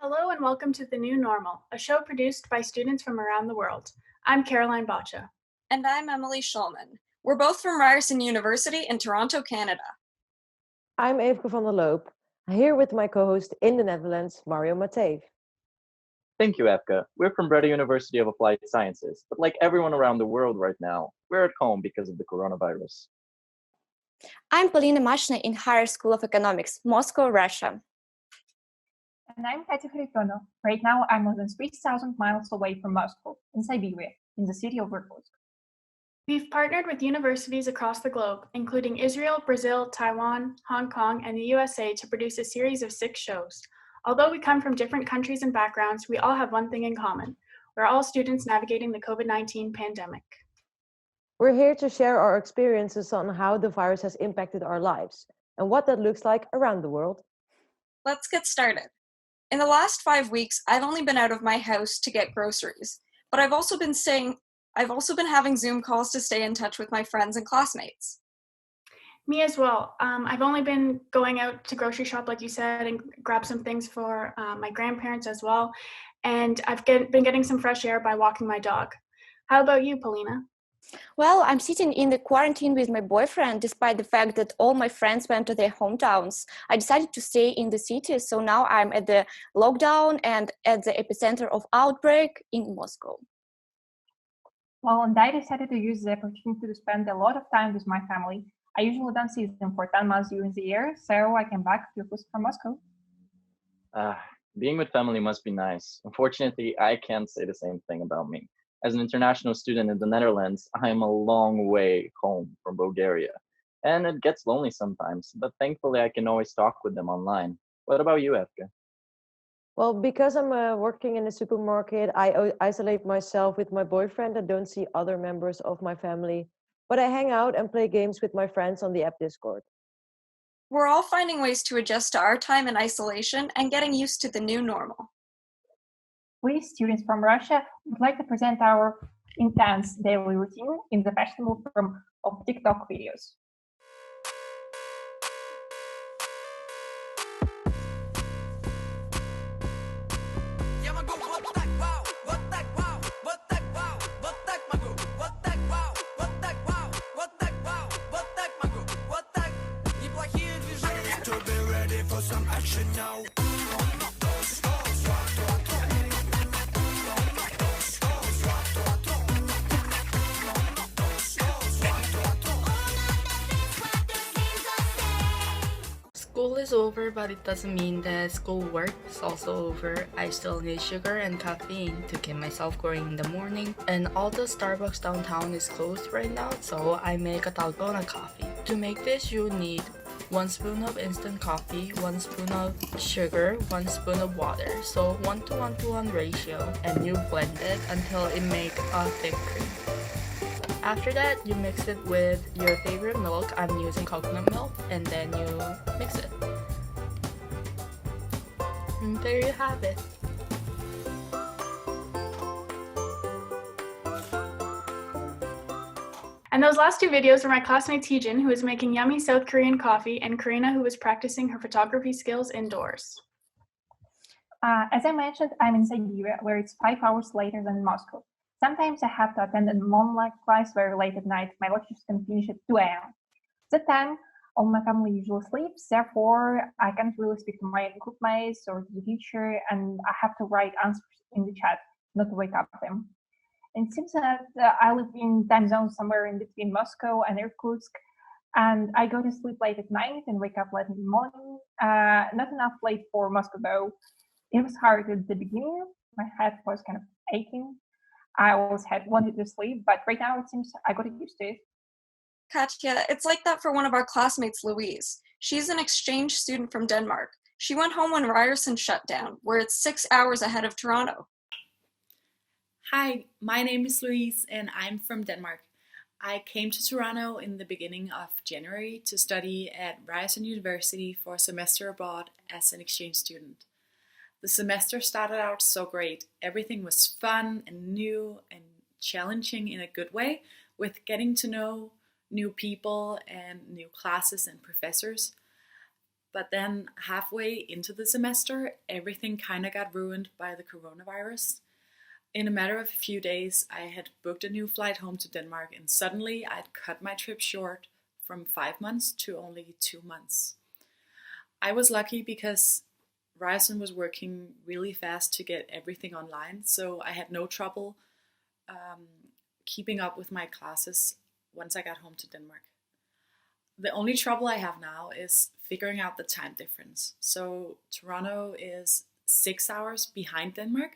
Hello and welcome to The New Normal, a show produced by students from around the world. I'm Caroline Boccia. And I'm Emily Schulman. We're both from Ryerson University in Toronto, Canada. I'm Eefke van der Loop, here with my co-host in the Netherlands, Mario Matev. Thank you, Efka. We're from Breda University of Applied Sciences, but like everyone around the world right now, we're at home because of the coronavirus. I'm Polina Mashina in Higher School of Economics, Moscow, Russia. And I'm Katya Kharitonov. Right now, I'm more than 3,000 miles away from Moscow, in Siberia, in the city of Irkutsk. We've partnered with universities across the globe, including Israel, Brazil, Taiwan, Hong Kong, and the USA to produce a series of 6 shows. Although we come from different countries and backgrounds, we all have one thing in common. We're all students navigating the COVID-19 pandemic. We're here to share our experiences on how the virus has impacted our lives and what that looks like around the world. Let's get started. In the last 5 weeks, I've only been out of my house to get groceries, but I've also been having Zoom calls to stay in touch with my friends and classmates. Me as well. I've only been going out to grocery shop, like you said, and grab some things for my grandparents as well. And I've been getting some fresh air by walking my dog. How about you, Polina? Well, I'm sitting in the quarantine with my boyfriend, despite the fact that all my friends went to their hometowns. I decided to stay in the city, so now I'm at the lockdown and at the epicenter of outbreak in Moscow. Well, and I decided to use the opportunity to spend a lot of time with my family. I usually don't see them for 10 months during the year, so I came back to Irkutsk from Moscow. Being with family must be nice. Unfortunately, I can't say the same thing about me. As an international student in the Netherlands, I am a long way home from Bulgaria. And it gets lonely sometimes, but thankfully I can always talk with them online. What about you, Efka? Well, because I'm working in a supermarket, I isolate myself with my boyfriend and don't see other members of my family. But I hang out and play games with my friends on the app Discord. We're all finding ways to adjust to our time in isolation and getting used to the new normal. We, students from Russia, would like to present our intense daily routine in the fashionable form of TikTok videos. School is over, but it doesn't mean that schoolwork is also over. I still need sugar and caffeine to keep myself going in the morning, and all the Starbucks downtown is closed right now, so I make a dalgona coffee. To make this, you need 1 spoon of instant coffee, 1 spoon of sugar, 1 spoon of water, so 1 to 1 to 1 ratio, and you blend it until it makes a thick cream. After that, you mix it with your favorite milk. I'm using coconut milk, and then you mix it. And there you have it. And those last 2 videos were my classmates Heejin, who is making yummy South Korean coffee, and Karina, who is practicing her photography skills indoors. As I mentioned, I'm in Siberia, where it's 5 hours later than in Moscow. Sometimes I have to attend an online class very late at night. My lectures can finish at 2 a.m. That time, all my family usually sleeps, therefore I can't really speak to my groupmates or to the teacher, and I have to write answers in the chat, not to wake up them. And it seems that I live in time zone somewhere in between Moscow and Irkutsk, and I go to sleep late at night and wake up late in the morning. Not enough late for Moscow though. It was hard at the beginning. My head was kind of aching. I always had wanted to sleep, but right now it seems I got used to it. Katya, it's like that for one of our classmates, Louise. She's an exchange student from Denmark. She went home when Ryerson shut down, where it's 6 hours ahead of Toronto. Hi, my name is Louise and I'm from Denmark. I came to Toronto in the beginning of January to study at Ryerson University for a semester abroad as an exchange student. The semester started out so great. Everything was fun and new and challenging in a good way, with getting to know new people and new classes and professors. But then halfway into the semester, everything kind of got ruined by the coronavirus. In a matter of a few days, I had booked a new flight home to Denmark, and suddenly I'd cut my trip short from 5 months to only 2 months. I was lucky because Ryerson was working really fast to get everything online, so I had no trouble keeping up with my classes once I got home to Denmark. The only trouble I have now is figuring out the time difference. So Toronto is 6 hours behind Denmark,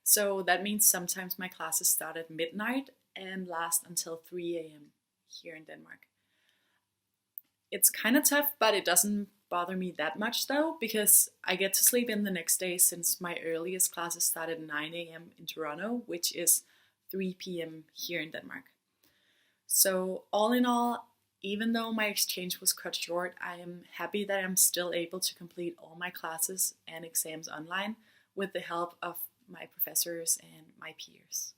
so that means sometimes my classes start at midnight and last until 3 a.m. here in Denmark. It's kind of tough, but it doesn't bother me that much though, because I get to sleep in the next day since my earliest classes start at 9 a.m. in Toronto, which is 3 p.m. here in Denmark. So all in all, even though my exchange was cut short, I am happy that I'm still able to complete all my classes and exams online with the help of my professors and my peers.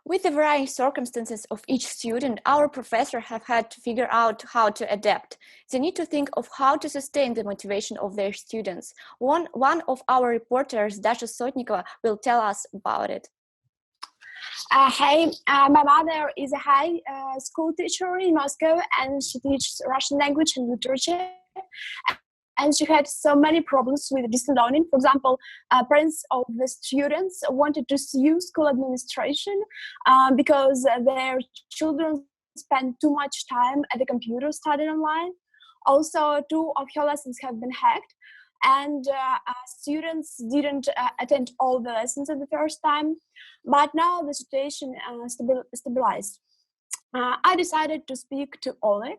With the varying circumstances of each student, our professors have had to figure out how to adapt. They need to think of how to sustain the motivation of their students. One of our reporters, Dasha Sotnikova, will tell us about it. Hey, my mother is a high school teacher in Moscow, and she teaches Russian language and literature. And she had so many problems with distance learning. For example, parents of the students wanted to sue school administration because their children spend too much time at the computer studying online. Also, 2 of her lessons have been hacked, and students didn't attend all the lessons at the first time. But now the situation stabilized. I decided to speak to Oleg,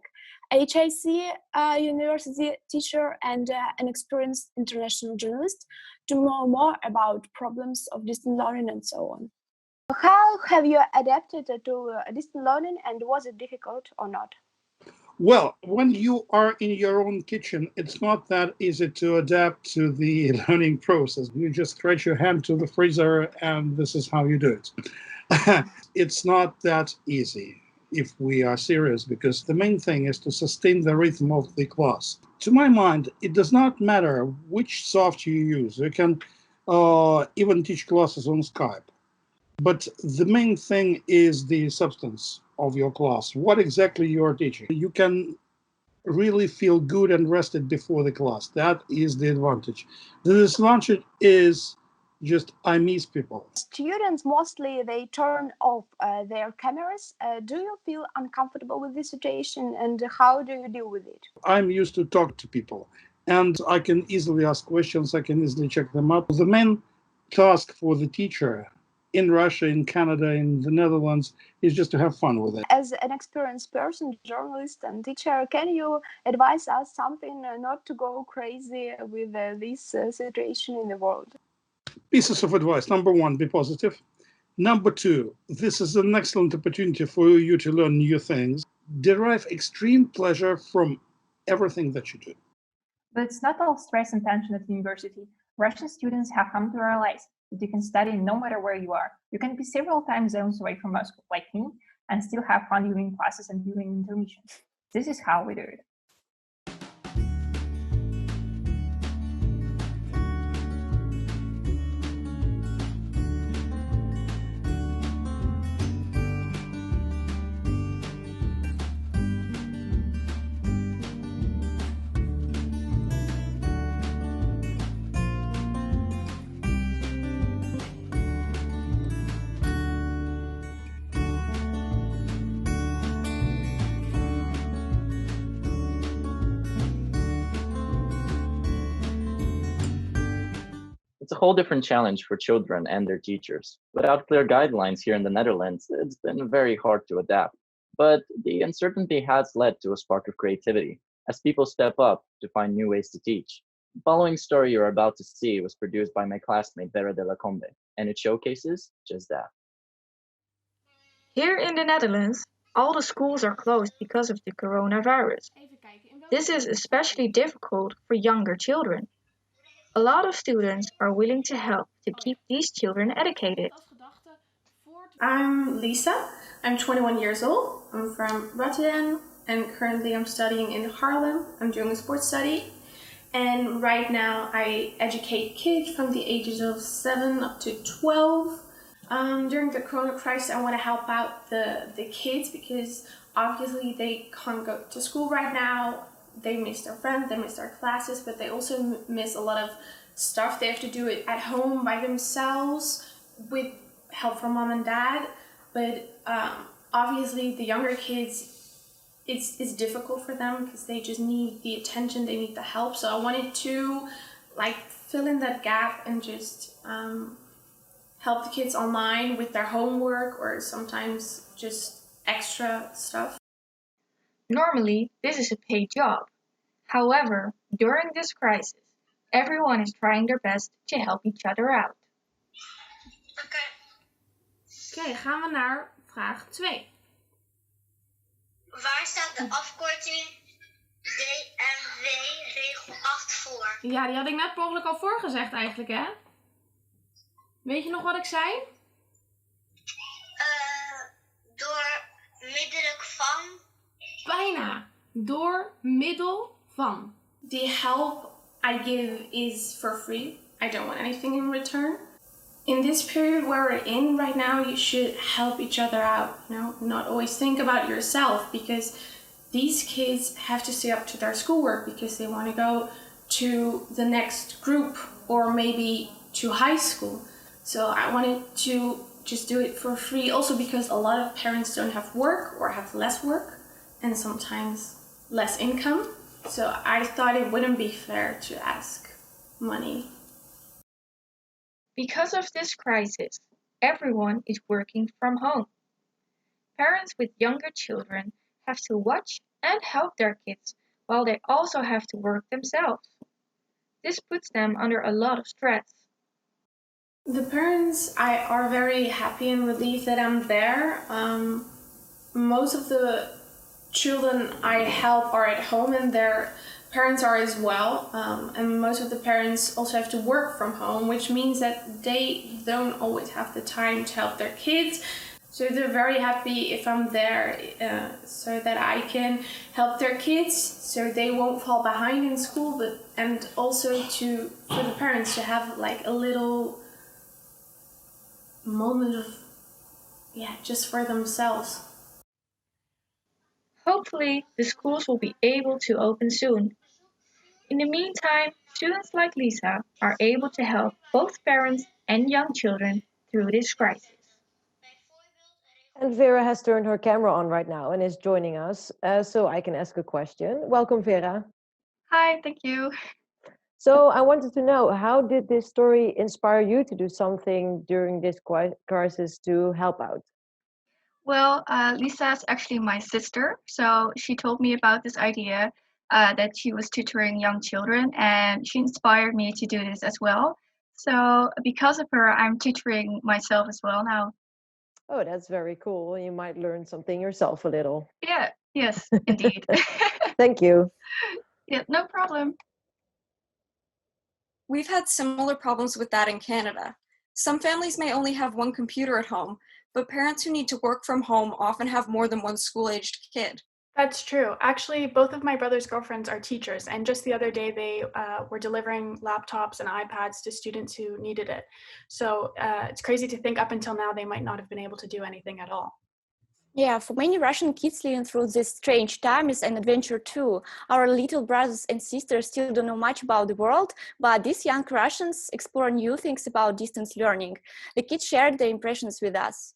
HSE university teacher and an experienced international journalist, to know more about problems of distance learning and so on. How have you adapted to distance learning, and was it difficult or not? Well, when you are in your own kitchen, it's not that easy to adapt to the learning process. You just stretch your hand to the freezer and this is how you do it. It's not that easy if we are serious, because the main thing is to sustain the rhythm of the class. To my mind, it does not matter which software you use. You can even teach classes on Skype. But the main thing is the substance of your class, what exactly you are teaching. You can really feel good and rested before the class. That is the advantage. The disadvantage is just I miss people. Students mostly they turn off their cameras. Do you feel uncomfortable with this situation, and how do you deal with it? I'm used to talk to people, and I can easily ask questions. I can easily check them up. The main task for the teacher in Russia, in Canada, in the Netherlands, is just to have fun with it. As an experienced person, journalist and teacher, can you advise us something not to go crazy with this situation in the world? Pieces of advice. Number 1, be positive. Number 2, this is an excellent opportunity for you to learn new things. Derive extreme pleasure from everything that you do. But it's not all stress and tension at university. Russian students have come to realize that you can study no matter where you are. You can be several time zones away from Moscow, like me, and still have fun during classes and during intermissions. This is how we do it. It's a whole different challenge for children and their teachers. Without clear guidelines here in the Netherlands, it's been very hard to adapt. But the uncertainty has led to a spark of creativity as people step up to find new ways to teach. The following story you're about to see was produced by my classmate Vera de la Combe, and it showcases just that. Here in the Netherlands, all the schools are closed because of the coronavirus. This is especially difficult for younger children. A lot of students are willing to help to keep these children educated. I'm Lisa. I'm 21 years old. I'm from Rotterdam, and currently I'm studying in Haarlem. I'm doing a sports study. And right now I educate kids from the ages of 7 up to 12. During the Corona crisis, I want to help out the kids because obviously they can't go to school right now. They miss their friends, they miss their classes, but they also miss a lot of stuff. They have to do it at home by themselves with help from mom and dad. But obviously the younger kids, it's difficult for them because they just need the attention, they need the help. So I wanted to fill in that gap and just help the kids online with their homework or sometimes just extra stuff. Normally, this is a paid job. However, during this crisis, everyone is trying their best to help each other out. Oké, gaan we naar vraag 2. Waar staat de afkorting DMW regel 8 voor? Ja, die had ik net per ongeluk al voorgezegd eigenlijk, hè? Weet je nog wat ik zei? Door middelijk van. Bijna. Door middel van. The help I give is for free. I don't want anything in return. In this period where we're in right now, you should help each other out. Not always think about yourself, because these kids have to stay up to their schoolwork because they want to go to the next group or maybe to high school. So I wanted to just do it for free, also because a lot of parents don't have work or have less work and sometimes less income. So I thought it wouldn't be fair to ask money. Because of this crisis, everyone is working from home. Parents with younger children have to watch and help their kids while they also have to work themselves. This puts them under a lot of stress. The parents are very happy and relieved that I'm there. Most of the children I help are at home and their parents are as well. And most of the parents also have to work from home, which means that they don't always have the time to help their kids. So they're very happy if I'm there so that I can help their kids so they won't fall behind in school, and also for the parents to have a little moment of just for themselves. Hopefully, the schools will be able to open soon. In the meantime, students like Lisa are able to help both parents and young children through this crisis. And Vera has turned her camera on right now and is joining us, so I can ask a question. Welcome, Vera. Hi, thank you. So I wanted to know, how did this story inspire you to do something during this crisis to help out? Well, Lisa is actually my sister, so she told me about this idea that she was tutoring young children, and she inspired me to do this as well. So because of her, I'm tutoring myself as well now. Oh, that's very cool. You might learn something yourself a little. Yeah, yes, indeed. Thank you. Yeah, no problem. We've had similar problems with that in Canada. Some families may only have one computer at home, but parents who need to work from home often have more than one school-aged kid. That's true. Actually, both of my brother's girlfriends are teachers, and just the other day they were delivering laptops and iPads to students who needed it. So it's crazy to think up until now they might not have been able to do anything at all. Yeah, for many Russian kids living through this strange time is an adventure too. Our little brothers and sisters still don't know much about the world, but these young Russians explore new things about distance learning. The kids shared their impressions with us.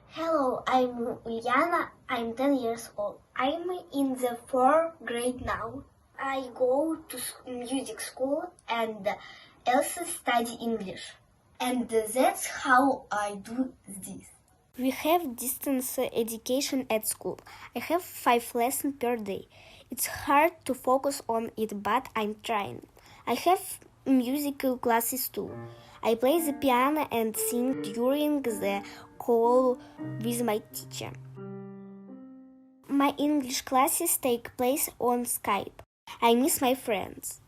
Hello, I'm Uliana. I'm 10 years old. I'm in the 4th grade now. I go to music school and also study English. And that's how I do this. We have distance education at school. I have 5 lessons per day. It's hard to focus on it, but I'm trying. I have musical classes too. I play the piano and sing during the call with my teacher. My English classes take place on Skype. I miss my friends.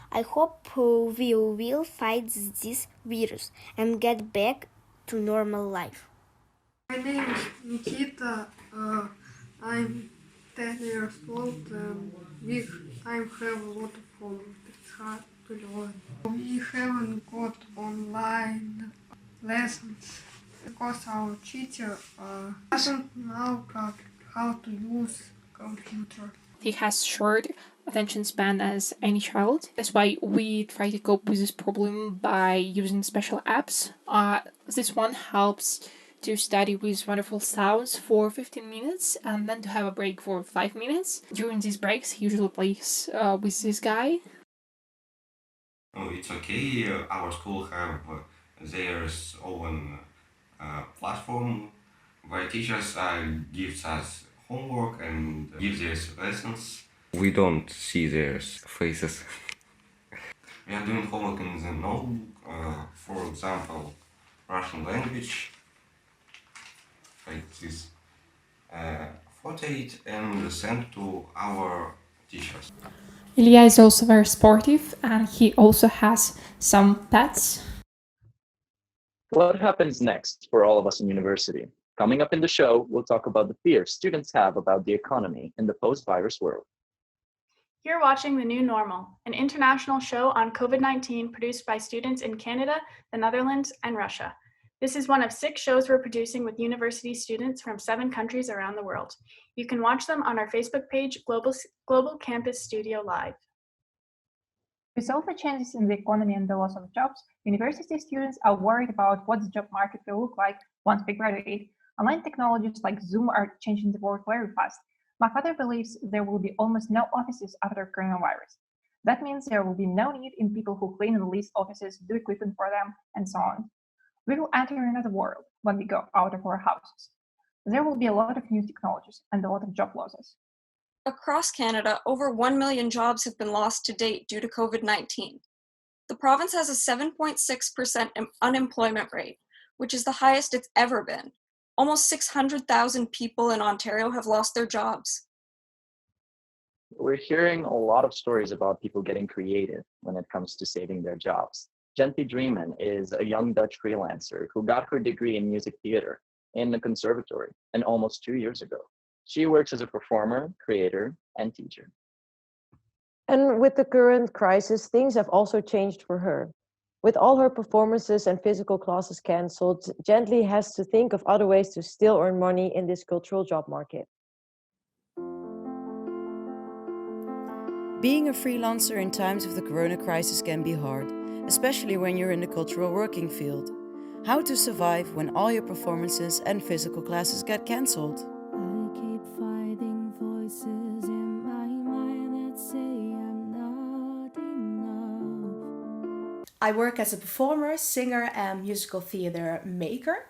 I hope we will fight this virus and get back to normal life. My name is Nikita. I'm 10 years old and I have a lot of homework. hard to learn. We haven't got online lessons because our teacher doesn't know how to use computer. He has short attention span as any child. That's why we try to cope with this problem by using special apps. This one helps to study with wonderful sounds for 15 minutes and then to have a break for 5 minutes. During these breaks, he usually plays with this guy. Oh, it's okay. Our school have their own platform where teachers gives us homework and gives us lessons. We don't see their faces. We are doing homework in the notebook, for example, Russian language, like this, photo it and send to our teachers. Ilya is also very sportive and he also has some pets. What happens next for all of us in university? Coming up in the show, we'll talk about the fears students have about the economy in the post-virus world. You're watching The New Normal, an international show on COVID-19 produced by students in Canada, the Netherlands, and Russia. This is one of 6 shows we're producing with university students from 7 countries around the world. You can watch them on our Facebook page, Global Campus Studio Live. With all the changes in the economy and the loss of jobs, university students are worried about what the job market will look like once we graduate. Online technologies like Zoom are changing the world very fast. My father believes there will be almost no offices after coronavirus. That means there will be no need in people who clean and lease offices, do equipment for them, and so on. We will enter another world when we go out of our houses. There will be a lot of new technologies and a lot of job losses. Across Canada, over 1 million jobs have been lost to date due to COVID-19. The province has a 7.6% unemployment rate, which is the highest it's ever been. Almost 600,000 people in Ontario have lost their jobs. We're hearing a lot of stories about people getting creative when it comes to saving their jobs. Genti Dreeman is a young Dutch freelancer who got her degree in music theater in the conservatory and almost 2 years ago. She works as a performer, creator, and teacher. And with the current crisis, things have also changed for her. With all her performances and physical classes cancelled, Gently has to think of other ways to still earn money in this cultural job market. Being a freelancer in times of the corona crisis can be hard, especially when you're in the cultural working field. How to survive when all your performances and physical classes get cancelled? I keep fighting voices in my mind that say I'm not enough. I work as a performer, singer, and musical theater maker.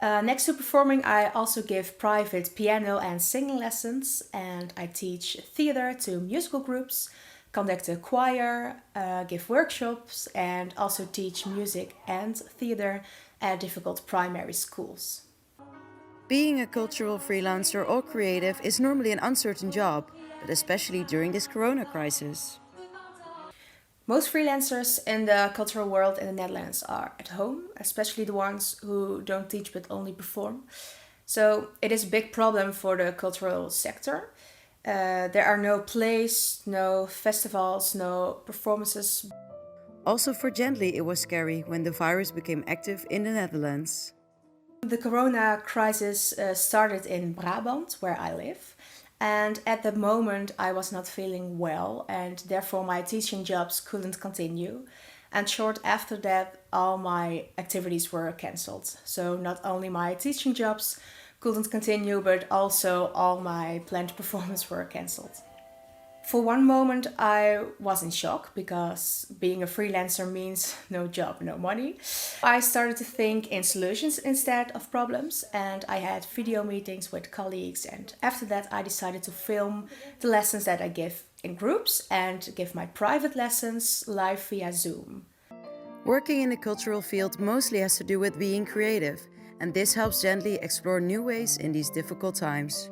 Next to performing, I also give private piano and singing lessons, and I teach theater to musical groups, conduct a choir, give workshops, and also teach music and theater at difficult primary schools. Being a cultural freelancer or creative is normally an uncertain job, but especially during this corona crisis. Most freelancers in the cultural world in the Netherlands are at home, especially the ones who don't teach but only perform. So it is a big problem for the cultural sector. There are no plays, no festivals, no performances. Also for Gently, it was scary when the virus became active in the Netherlands. The corona crisis started in Brabant, where I live. And at the moment I was not feeling well and therefore my teaching jobs couldn't continue. And short after that, all my activities were cancelled. So not only my teaching jobs couldn't continue, but also all my planned performances were cancelled. For one moment I was in shock because being a freelancer means no job, no money. I started to think in solutions instead of problems, and I had video meetings with colleagues, and after that I decided to film the lessons that I give in groups and give my private lessons live via Zoom. Working in the cultural field mostly has to do with being creative, and this helps Gently explore new ways in these difficult times.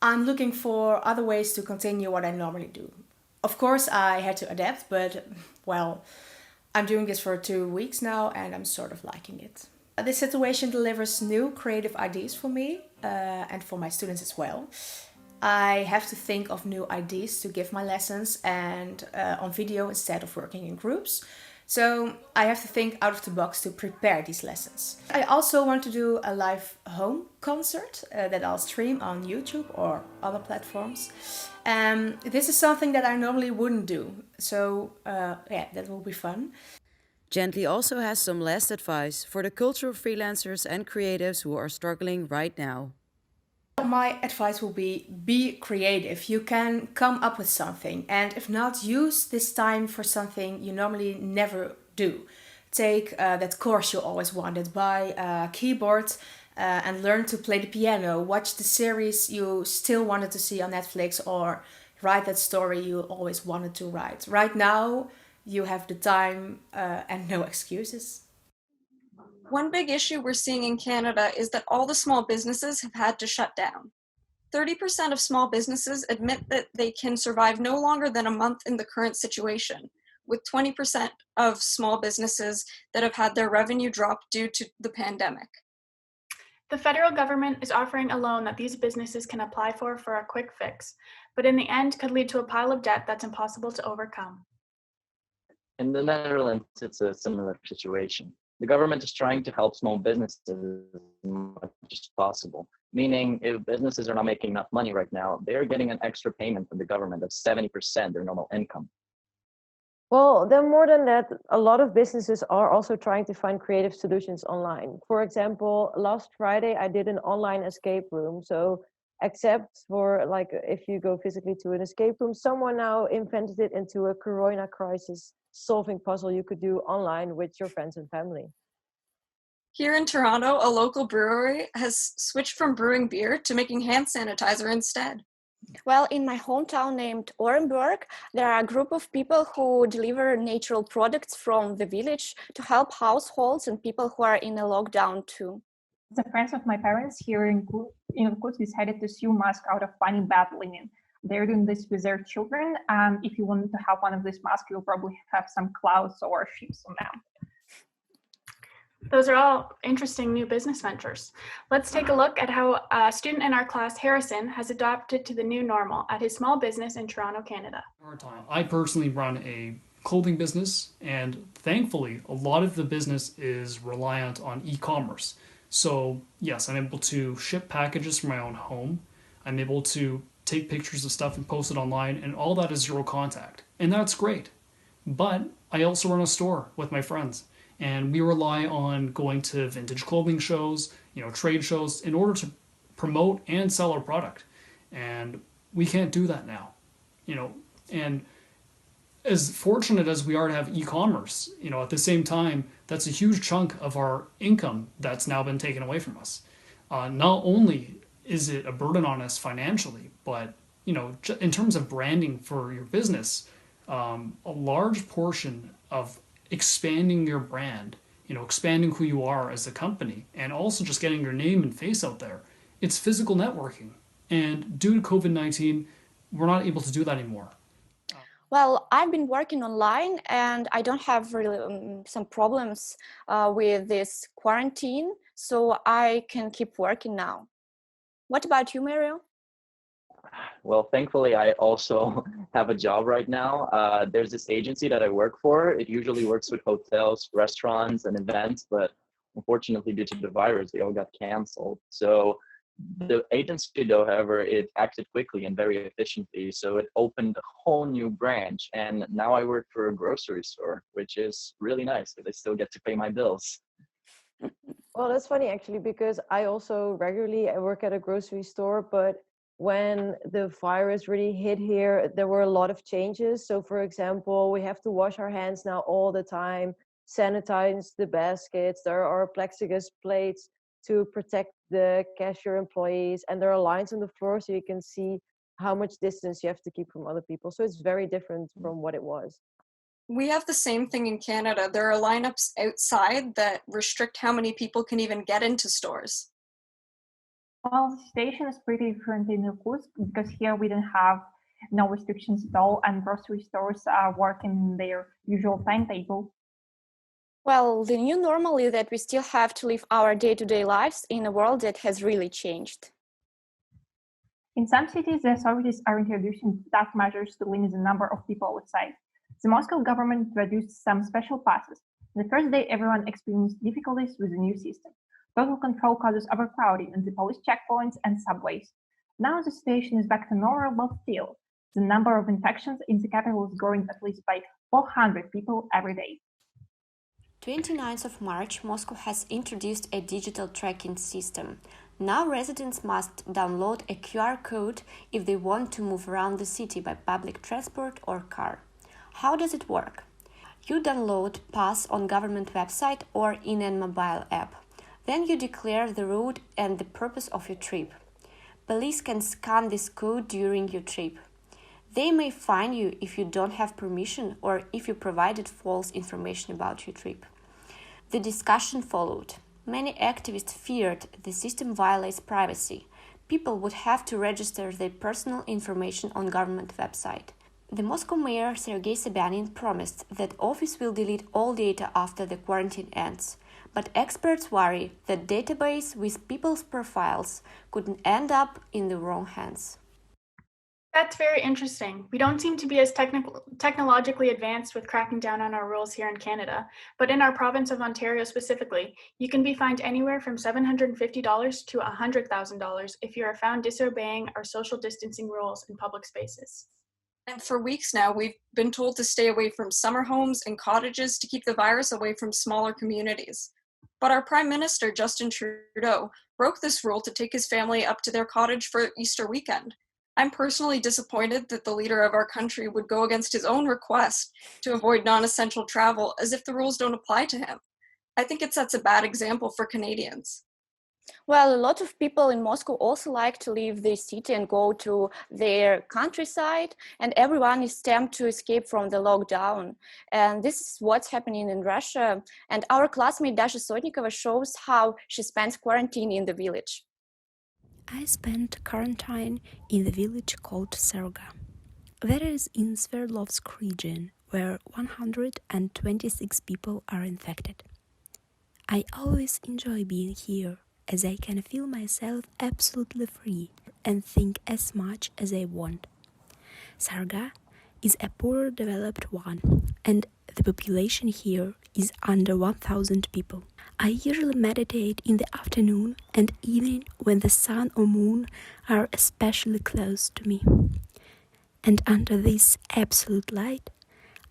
I'm looking for other ways to continue what I normally do. Of course, I had to adapt, but, well, I'm doing this for 2 weeks now and I'm sort of liking it. This situation delivers new creative ideas for me and for my students as well. I have to think of new ideas to give my lessons and on video instead of working in groups. So I have to think out of the box to prepare these lessons. I also want to do a live home concert that I'll stream on YouTube or other platforms. This is something that I normally wouldn't do. So yeah, that will be fun. Gently also has some last advice for the cultural freelancers and creatives who are struggling right now. My advice will be creative. You can come up with something, and if not, use this time for something you normally never do. Take that course you always wanted, buy a keyboard and learn to play the piano, watch the series you still wanted to see on Netflix, or write that story you always wanted to write. Right now, you have the time and no excuses. One big issue we're seeing in Canada is that all the small businesses have had to shut down. 30% of small businesses admit that they can survive no longer than a month in the current situation, with 20% of small businesses that have had their revenue drop due to the pandemic. The federal government is offering a loan that these businesses can apply for a quick fix, but in the end could lead to a pile of debt that's impossible to overcome. In the Netherlands, it's a similar situation. The government is trying to help small businesses as much as possible, meaning if businesses are not making enough money right now, they're getting an extra payment from the government of 70% their normal income. Well, then more than that, a lot of businesses are also trying to find creative solutions online. For example, last Friday, I did an online escape room. So except for like if you go physically to an escape room, someone now invented it into a corona crisis solving puzzle you could do online with your friends and family. Here in Toronto, a local brewery has switched from brewing beer to making hand sanitizer instead. Well, in my hometown named Orenburg, there are a group of people who deliver natural products from the village to help households and people who are in a lockdown too. The friends of my parents here in Irkutsk decided to sew masks out of funny bad linen. They're doing this with their children, and if you want to have one of these masks, you'll probably have some clouds or ships on them. Those are all interesting new business ventures. Let's take a look at how a student in our class, Harrison, has adapted to the new normal at his small business in Toronto, Canada. I personally run a clothing business, and thankfully, a lot of the business is reliant on e-commerce. So yes, I'm able to ship packages from my own home. I'm able to take pictures of stuff and post it online, and all that is zero contact. And that's great. But I also run a store with my friends, and we rely on going to vintage clothing shows, trade shows, in order to promote and sell our product. And we can't do that now, and as fortunate as we are to have e-commerce, at the same time, that's a huge chunk of our income that's now been taken away from us. Not only is it a burden on us financially, but, in terms of branding for your business, a large portion of expanding your brand, expanding who you are as a company, and also just getting your name and face out there, it's physical networking. And due to COVID-19, we're not able to do that anymore. Well, I've been working online and I don't have really some problems with this quarantine, so I can keep working now. What about you, Mario? Well, thankfully, I also have a job right now. There's this agency that I work for. It usually works with hotels, restaurants, and events, but unfortunately, due to the virus, they all got canceled. So the agency, though, however, it acted quickly and very efficiently. So it opened a whole new branch. And now I work for a grocery store, which is really nice because I still get to pay my bills. Well, that's funny actually, because I also regularly work at a grocery store, but when the virus really hit here, there were a lot of changes. So for example, we have to wash our hands now all the time, sanitize the baskets, there are plexiglass plates to protect the cashier employees, and there are lines on the floor so you can see how much distance you have to keep from other people. So it's very different from what it was. We have the same thing in Canada. There are lineups outside that restrict how many people can even get into stores. Well, the situation is pretty different in Irkutsk because here we don't have no restrictions at all, and grocery stores are working their usual timetable. Well, the new normal is that we still have to live our day-to-day lives in a world that has really changed. In some cities, the authorities are introducing tough measures to limit the number of people outside. The Moscow government introduced some special passes. The first day, everyone experienced difficulties with the new system. Total control causes overcrowding in the police checkpoints and subways. Now the situation is back to normal, but still, the number of infections in the capital is growing at least by 400 people every day. 29th of March, Moscow has introduced a digital tracking system. Now residents must download a QR code if they want to move around the city by public transport or car. How does it work? You download pass on government website or in a mobile app. Then you declare the route and the purpose of your trip. Police can scan this code during your trip. They may fine you if you don't have permission or if you provided false information about your trip. The discussion followed. Many activists feared the system violates privacy. People would have to register their personal information on government website. The Moscow mayor Sergei Sobyanin promised that office will delete all data after the quarantine ends. But experts worry that database with people's profiles could end up in the wrong hands. That's very interesting. We don't seem to be as technologically advanced with cracking down on our rules here in Canada, but in our province of Ontario specifically, you can be fined anywhere from $750 to $100,000 if you are found disobeying our social distancing rules in public spaces. And for weeks now, we've been told to stay away from summer homes and cottages to keep the virus away from smaller communities. But our Prime Minister, Justin Trudeau, broke this rule to take his family up to their cottage for Easter weekend. I'm personally disappointed that the leader of our country would go against his own request to avoid non-essential travel as if the rules don't apply to him. I think it sets a bad example for Canadians. Well, a lot of people in Moscow also like to leave the city and go to their countryside, and everyone is tempted to escape from the lockdown. And this is what's happening in Russia. And our classmate Dasha Sotnikova shows how she spends quarantine in the village. I spent quarantine in the village called Serga. That is in Sverdlovsk region, where 126 people are infected. I always enjoy being here, as I can feel myself absolutely free and think as much as I want. Serga is a poor developed one, and the population here is under 1,000 people. I usually meditate in the afternoon and evening when the sun or moon are especially close to me. And under this absolute light,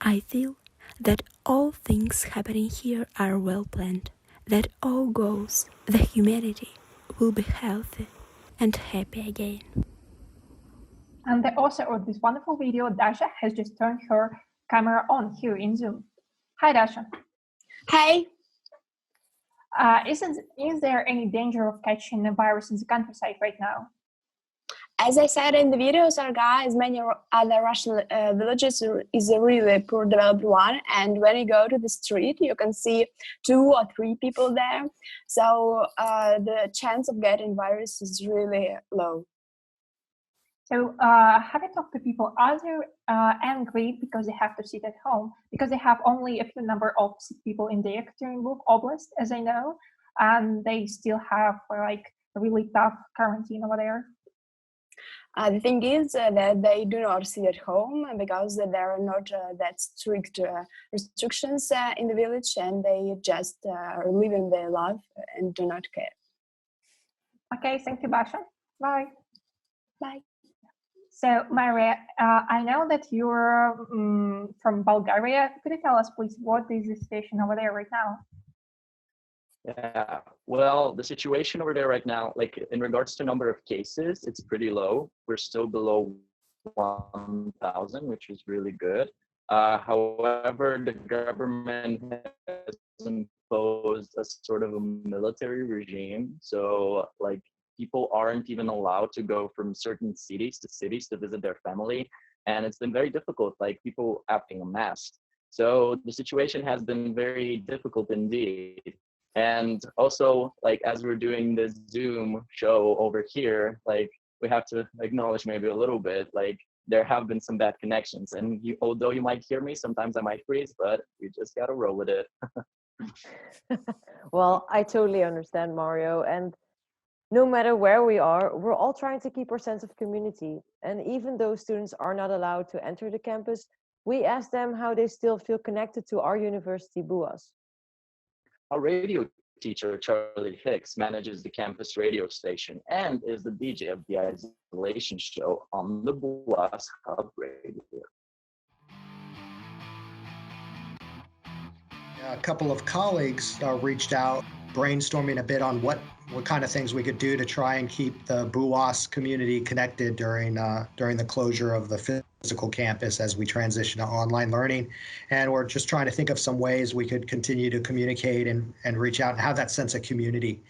I feel that all things happening here are well planned, that all goes, the humanity will be healthy and happy again. And the author of this wonderful video, Dasha, has just turned her camera on here in Zoom. Hi, Dasha. Hey. Is there any danger of catching the virus in the countryside right now? As I said in the video, Serga, as many other Russian villages, is a really poor developed one. And when you go to the street, you can see 2 or 3 people there. So the chance of getting virus is really low. So have you talked to people? Are they angry because they have to sit at home? Because they have only a few number of sick people in the Ekaterinburg Oblast, as I know, and they still have like a really tough quarantine over there. The thing is that they do not sit at home because there are not that strict restrictions in the village, and they just are living their life and do not care. Okay, thank you, Basha. Bye. Bye. So, Maria, I know that you're from Bulgaria. Could you tell us, please, what is the situation over there right now? Yeah, well, the situation over there right now, like in regards to number of cases, it's pretty low. We're still below 1,000, which is really good. However, the government has imposed a sort of a military regime. So like people aren't even allowed to go from certain cities to visit their family. And it's been very difficult, like people having a mask. So the situation has been very difficult indeed. And also, like, as we're doing this Zoom show over here, like, we have to acknowledge maybe a little bit, like, there have been some bad connections. And although you might hear me, sometimes I might freeze, but we just got to roll with it. Well, I totally understand, Mario. And No matter where we are, we're all trying to keep our sense of community. And even though students are not allowed to enter the campus, we ask them how they still feel connected to our university, BUAS. Our radio teacher, Charlie Hicks, manages the campus radio station and is the DJ of the isolation show on the BUAS Hub Radio. A couple of colleagues reached out, brainstorming a bit on what kind of things we could do to try and keep the BUAS community connected during the closure of the physical campus as we transition to online learning. And we're just trying to think of some ways we could continue to communicate and reach out and have that sense of community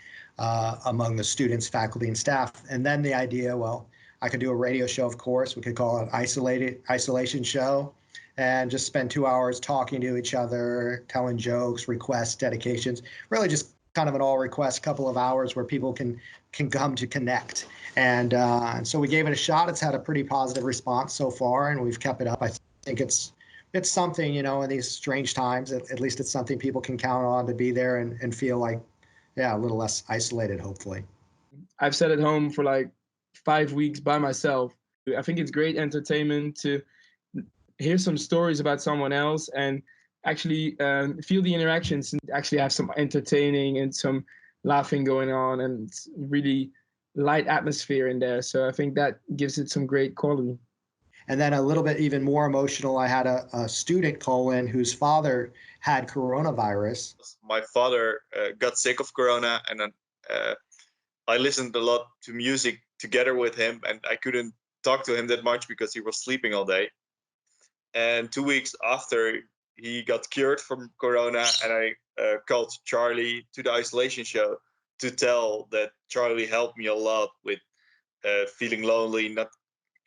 among the students, faculty, and staff. And then the idea, well, I could do a radio show, of course. We could call it isolation show, and just spend 2 hours talking to each other, telling jokes, requests, dedications, really just kind of an all request couple of hours where people can come to connect. And so we gave it a shot. It's had a pretty positive response so far, and we've kept it up. I think it's something, in these strange times, at least it's something people can count on to be there and feel like, a little less isolated, hopefully. I've sat at home for like 5 weeks by myself. I think it's great entertainment to hear some stories about someone else and actually feel the interactions and actually have some entertaining and some laughing going on, and it's really light atmosphere in there. So I think that gives it some great quality. And then a little bit even more emotional, I had a student call in whose father had coronavirus. My father got sick of corona, and then I listened a lot to music together with him, and I couldn't talk to him that much because he was sleeping all day. And 2 weeks after he got cured from corona, and I called Charlie to the isolation show to tell that Charlie helped me a lot with feeling lonely, not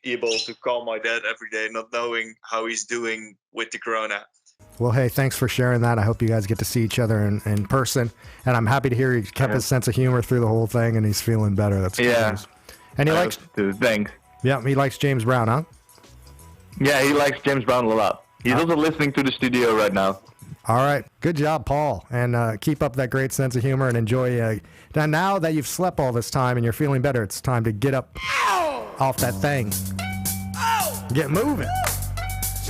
able to call my dad every day, not knowing how he's doing with the corona. Well, hey, thanks for sharing that. I hope you guys get to see each other in person. And I'm happy to hear he kept his sense of humor through the whole thing and he's feeling better. That's good news. And he likes... Thanks. Yeah, he likes James Brown, huh? Yeah, he likes James Brown a lot. He's also listening to the studio right now. All right. Good job, Paul. And keep up that great sense of humor and enjoy. Now that you've slept all this time and you're feeling better, it's time to get up off that thing. Get moving.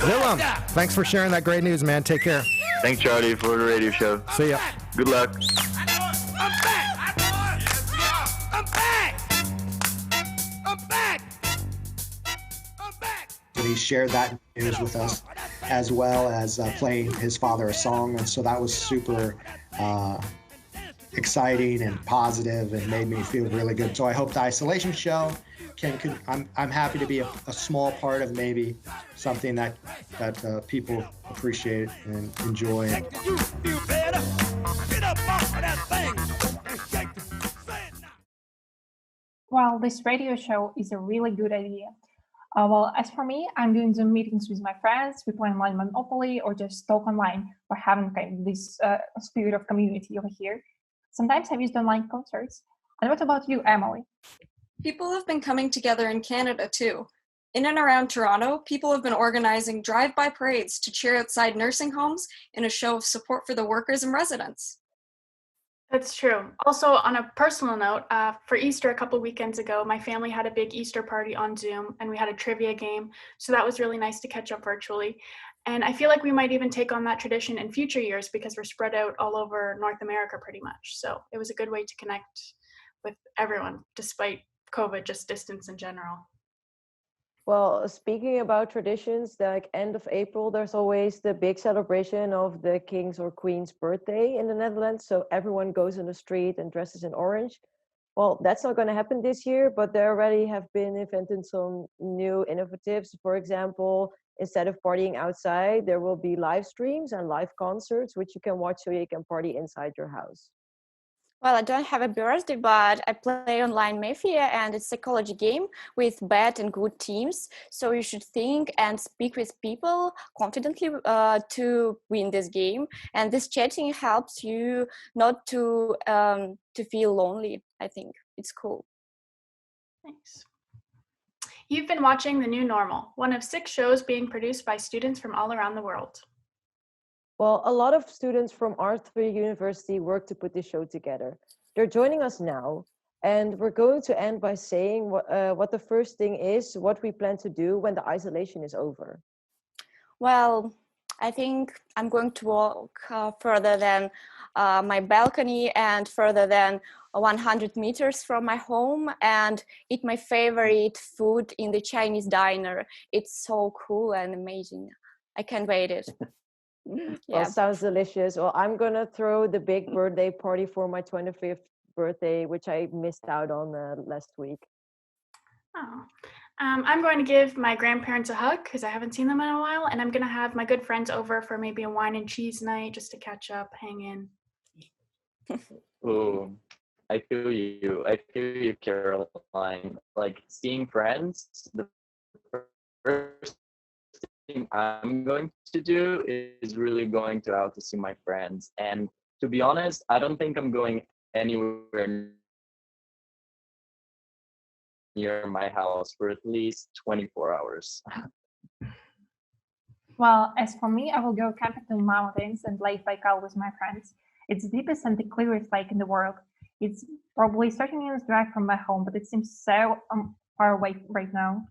Willem, thanks for sharing that great news, man. Take care. Thanks, Charlie, for the radio show. See ya. Good luck. He shared that news with us, as well as playing his father a song, and so that was super exciting and positive and made me feel really good. So I hope the isolation show I'm happy to be a small part of maybe something that people appreciate and enjoy. Well, this radio show is a really good idea. Well, as for me, I'm doing Zoom meetings with my friends. We play online Monopoly or just talk online. We're having kind of this spirit of community over here. Sometimes I've used online concerts. And what about you, Emily? People have been coming together in Canada too. In and around Toronto, people have been organizing drive-by parades to cheer outside nursing homes in a show of support for the workers and residents. That's true. Also, on a personal note, for Easter a couple weekends ago, my family had a big Easter party on Zoom, and we had a trivia game. So that was really nice to catch up virtually. And I feel like we might even take on that tradition in future years because we're spread out all over North America pretty much. So it was a good way to connect with everyone, despite COVID, just distance in general. Well, speaking about traditions, like end of April, there's always the big celebration of the king's or queen's birthday in the Netherlands. So everyone goes in the street and dresses in orange. Well, that's not going to happen this year, but there already have been invented some new innovatives. For example, instead of partying outside, there will be live streams and live concerts, which you can watch so you can party inside your house. Well, I don't have a birthday, but I play online Mafia, and it's a psychology game with bad and good teams. So you should think and speak with people confidently to win this game. And this chatting helps you not to feel lonely. I think it's cool. Thanks. You've been watching The New Normal, one of 6 shows being produced by students from all around the world. Well, a lot of students from our 3 university work to put this show together. They're joining us now, And we're going to end by saying what the first thing is, what we plan to do when the isolation is over. Well, I think I'm going to walk further than my balcony and further than 100 meters from my home and eat my favorite food in the Chinese diner. It's so cool and amazing. I can't wait it. Well, Yeah. sounds delicious. Well, I'm gonna throw the big birthday party for my 25th birthday, which I missed out on last week. Oh. I'm going to give my grandparents a hug because I haven't seen them in a while, and I'm going to have my good friends over for maybe a wine and cheese night just to catch up, hang in. Ooh, I feel you, Caroline. Like seeing friends, the first thing I'm going to do is really going to out to see my friends. And to be honest, I don't think I'm going anywhere near my house for at least 24 hours. Well, as for me, I will go camping in the mountains and play Baikal with my friends. It's the deepest and the clearest lake in the world. It's probably 30 minutes drive from my home, but it seems so far away right now.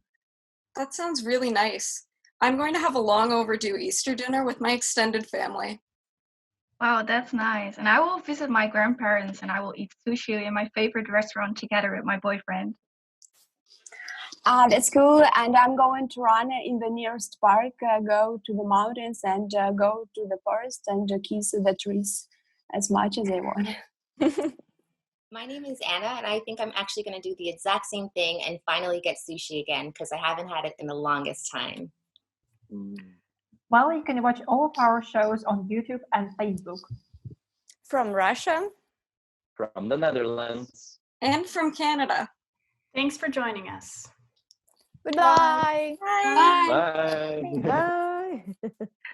That sounds really nice. I'm going to have a long overdue Easter dinner with my extended family. Wow, that's nice. And I will visit my grandparents and I will eat sushi in my favorite restaurant together with my boyfriend. That's cool. And I'm going to run in the nearest park, go to the mountains and go to the forest and kiss the trees as much as I want. My name is Anna, and I think I'm actually going to do the exact same thing and finally get sushi again because I haven't had it in the longest time. Well, you can watch all of our shows on YouTube and Facebook. From Russia. From the Netherlands. And from Canada. Thanks for joining us. Goodbye. Bye. Bye. Bye.